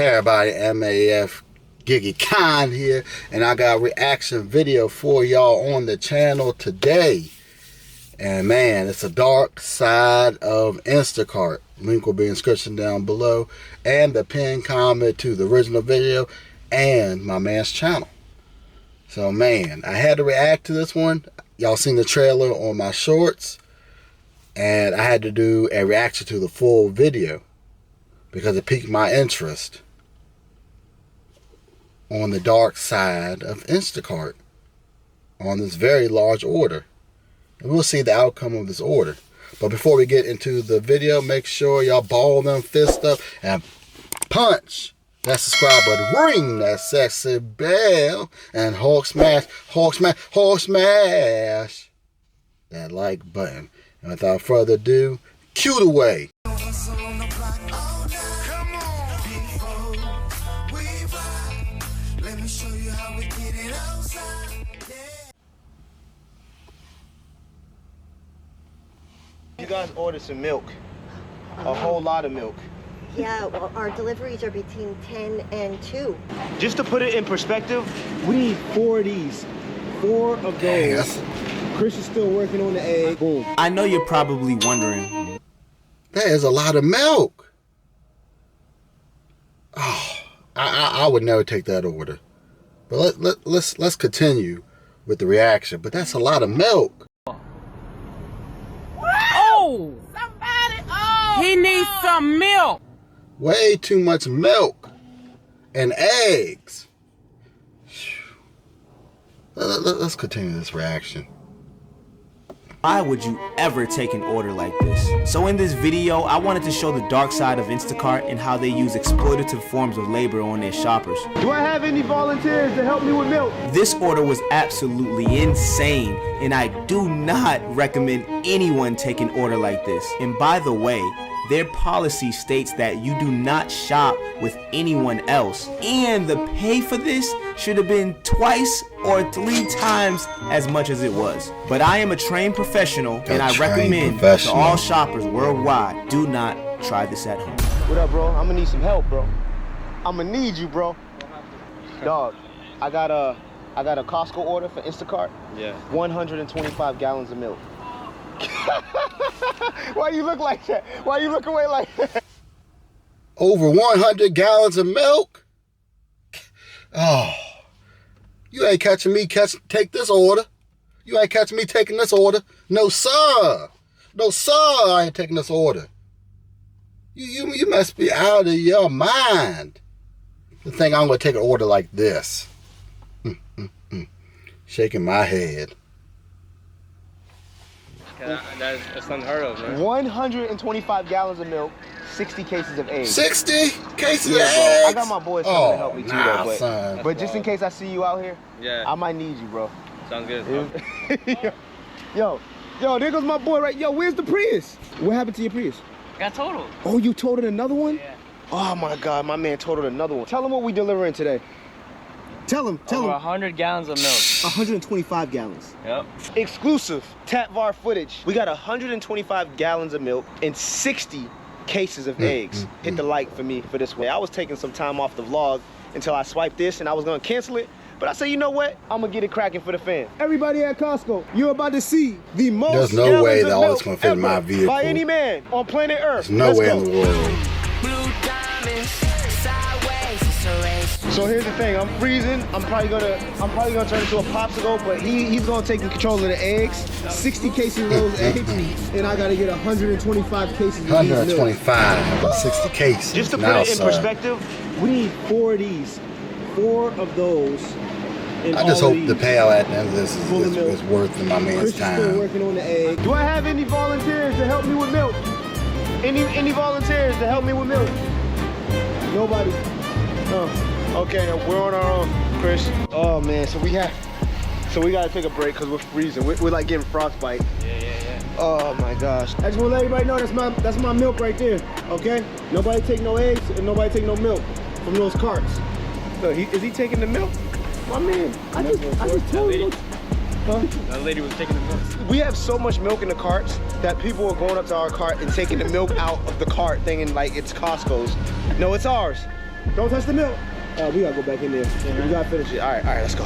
Hey everybody, MAF GigEcon here, and I got a reaction video for y'all on the channel today. And man, it's a dark side of Instacart. Link will be in the description down below, and the pinned comment to the original video and my man's channel. So man, I had to react to this one. Y'all seen the trailer on my shorts, and I had to do a reaction to the full video because it piqued my interest on the dark side of Instacart on this very large order. And we'll see the outcome of this order. But before we get into the video, make sure y'all ball them fists up and punch that subscribe button, ring that sexy bell, and Hulk smash that like button. And without further ado, cue the way. You guys ordered some milk, a whole lot of milk. Yeah, well, our deliveries are between 10 and 2. Just to put it in perspective, we need 4 of these, 4 of those. Yes. Chris is still working on the egg. Boom. I know you're probably wondering. That is a lot of milk. Oh, I would never take that order. But let's continue with the reaction. But that's a lot of milk. Oh! Somebody! Oh! He needs some milk! Way too much milk and eggs. Let's continue this reaction. Why would you ever take an order like this? So in this video, I wanted to show the dark side of Instacart and how they use exploitative forms of labor on their shoppers. Do I have any volunteers to help me with milk? This order was absolutely insane, and I do not recommend anyone take an order like this. And by the way, their policy states that you do not shop with anyone else, and the pay for this should have been twice or 3 times as much as it was. But I am a trained professional, and I recommend to all shoppers worldwide, do not try this at home. What up, bro? I'm gonna need some help, bro. I'm gonna need you, bro. Dog, I got a Costco order for Instacart. Yeah. 125 gallons of milk. Why you look like that? Why you look away like that? Over 100 gallons of milk? Oh, you ain't catching me take this order. You ain't catching me taking this order. No, sir. No, sir, I ain't taking this order. You must be out of your mind to think I'm going to take an order like this. Shaking my head. That's unheard of, man. 125 gallons of milk, 60 cases of eggs. 60 cases of eggs? I got my boys coming to help me too, though. But just in case I see you out here, I might need you, bro. Sounds good, bro. Yo, there goes my boy right. Yo, where's the Prius? What happened to your Prius? Got totaled. Oh, you totaled another one? Yeah. Oh my God, my man totaled another one. Tell him what we delivering today. Tell him. Over 100 gallons of milk. 125 gallons. Yep. Exclusive TatVer footage. We got 125 gallons of milk and 60 cases of eggs. Hit the like for me for this way. I was taking some time off the vlog until I swiped this and I was gonna cancel it. But I said, you know what? I'm gonna get it cracking for the fans. Everybody at Costco, you're about to see the most There's no way that all it's gonna fit in my vehicle. By any man on planet Earth. There's no way in the world. So here's the thing, I'm freezing. I'm probably gonna turn into a popsicle, but he's gonna take control of the eggs. 60 cases of those eggs, and I gotta get 125 cases of 125, 60 cases. Just to put it in perspective, we need 4 of these, 4 of those. I just hope the payout at the end of this is worth my man's time. Still working on the egg. Do I have any volunteers to help me with milk? Any volunteers to help me with milk? Nobody. No. Okay, we're on our own, Chris. Oh man, so we gotta take a break because we're freezing. We're like getting frostbite. Yeah. Oh my gosh. I just want to let everybody know that's my milk right there. Okay? Nobody take no eggs and nobody take no milk from those carts. Look, is he taking the milk? My man, I just told you. Huh? That lady was taking the milk. We have so much milk in the carts that people are going up to our cart and taking the milk out of the cart thinking like it's Costco's. No, it's ours. Don't touch the milk. We gotta go back in there. We gotta finish it. All right, let's go.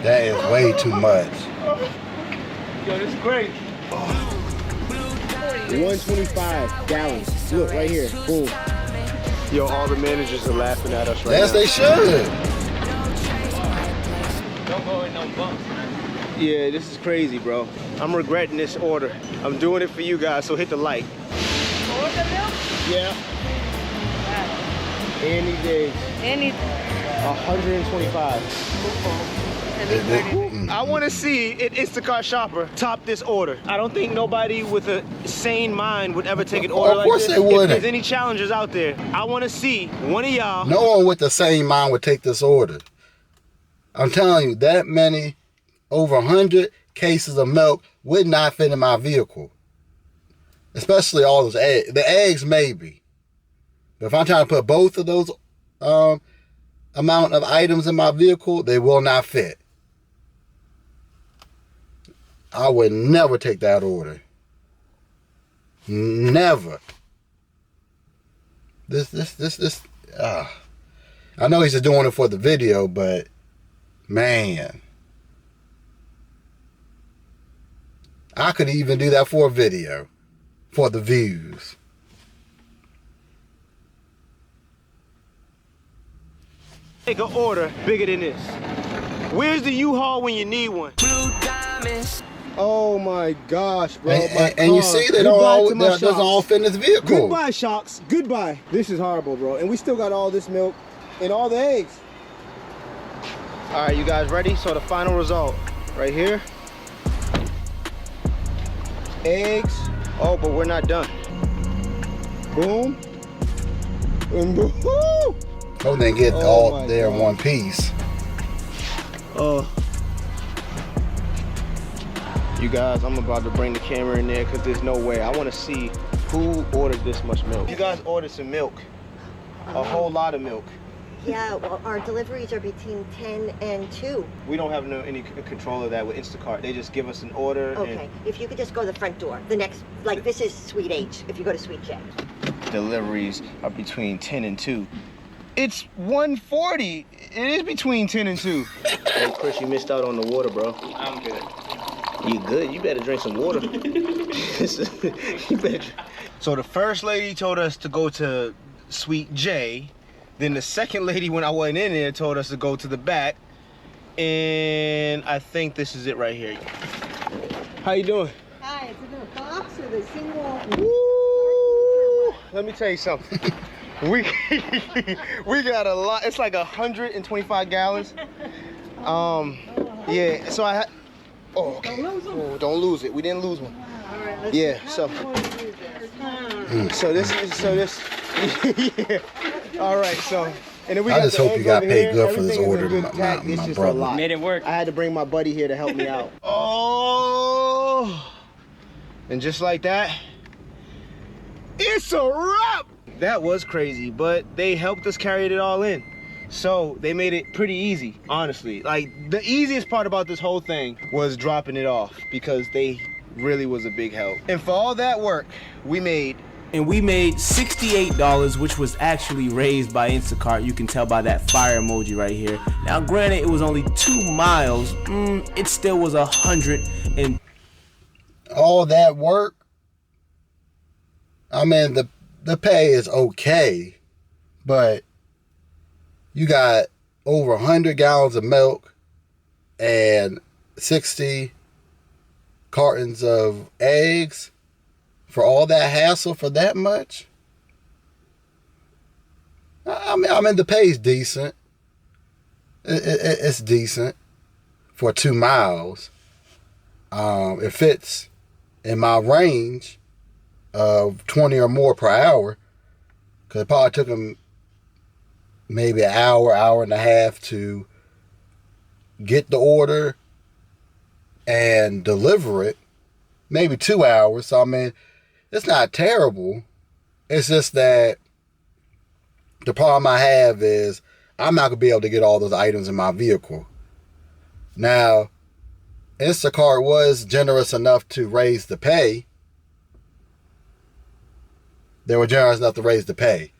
That is way too much. Yo, this is great. 125 gallons. Look, right here. Boom. Yo, all the managers are laughing at us right Yes, now. they should. Don't go in no bumps, man. Yeah, this is crazy, bro. I'm regretting this order. I'm doing it for you guys, so hit the like. Yeah. Any day. Anything. 125. I want to see an Instacart shopper top this order. I don't think nobody with a sane mind would ever take an order like this. Of course they wouldn't. If there's any challengers out there, I want to see one of y'all. No one with the same mind would take this order. I'm telling you, that many, over 100 cases of milk would not fit in my vehicle. Especially all those eggs. The eggs, maybe. But if I'm trying to put both of those amount of items in my vehicle, they will not fit. I would never take that order. Never. I know he's just doing it for the video, but man, I could even do that for a video, for the views. Take an order bigger than this. Where's the U-Haul when you need one? Oh my gosh, bro. And you see, they doesn't all fit in this vehicle. Goodbye, shocks. Goodbye. This is horrible, bro. And we still got all this milk and all the eggs. All right, you guys ready? So the final result right here. Eggs. Oh, but we're not done. Boom. And boom. Oh, they get all there in one piece. You guys, I'm about to bring the camera in there because there's no way. I want to see who ordered this much milk. You guys ordered some milk. A whole lot of milk. Yeah, well, our deliveries are between 10 and 2. We don't have any control of that with Instacart. They just give us an order. Okay, if you could just go to the front door. The next, like this is Suite H, if you go to Suite J. Deliveries are between 10 and 2. It's 1:40. It is between 10 and 2. Hey, Chris, you missed out on the water, bro. I'm good. You good? You better drink some water. You better. So the first lady told us to go to Suite J. Then the second lady, when I wasn't in there, told us to go to the back. And I think this is it right here. How you doing? Hi, is it in a box or the single? Woo! Let me tell you something. We got a lot. It's like 125 gallons. Yeah. So I had. Oh, okay. Don't lose it. We didn't lose one. All right, let's Yeah. see. So. How do you want to do this? So this is Yeah. All right. So. And then we I got just the hope eggs you got over paid here. good for this Everything is order, in good my tact. It's just brother. a lot. Made it work. I had to bring my buddy here to help me out. Oh. And just like that, it's a wrap. That was crazy, but they helped us carry it all in. So they made it pretty easy, honestly. Like the easiest part about this whole thing was dropping it off because they really was a big help. And for all that work, we made $68, which was actually raised by Instacart. You can tell by that fire emoji right here. Now, granted, it was only 2 miles. It still was 100 and All that work. I mean, the pay is okay, but you got over 100 gallons of milk and 60 cartons of eggs for all that hassle for that much. I mean the pay is decent. It's decent for 2 miles. It fits in my range of 20 or more per hour, because it probably took them maybe an hour and a half to get the order and deliver it, maybe 2 hours. So I mean, it's not terrible. It's just that the problem I have is I'm not gonna be able to get all those items in my vehicle. Now, Instacart was generous enough to raise the pay. they were generous enough to raise the pay.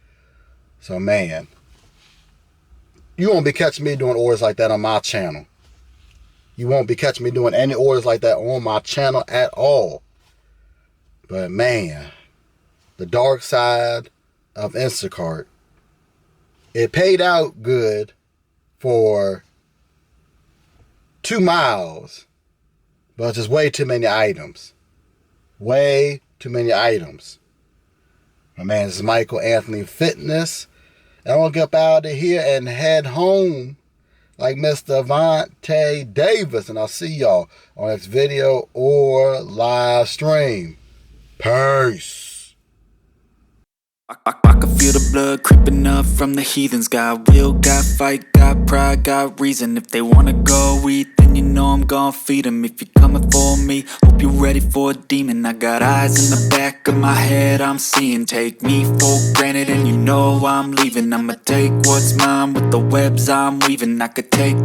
So, man, you won't be catching me doing orders like that on my channel. You won't be catching me doing any orders like that on my channel at all. But, man, the dark side of Instacart. It paid out good for 2 miles, but just way too many items. Way too many items. My man, this is Michael Anthony Fitness. And I'm going to get up out of here and head home like Mr. Vontae Davis. And I'll see y'all on the next video or live stream. Peace. I can feel the blood creeping up from the heathens. Got will, got fight, got pride, got reason. If they wanna go eat, then you know I'm gon' feed them. If you're coming for me, hope you're ready for a demon. I got eyes in the back of my head, I'm seeing. Take me for granted and you know I'm leaving. I'ma take what's mine with the webs I'm weaving. I could take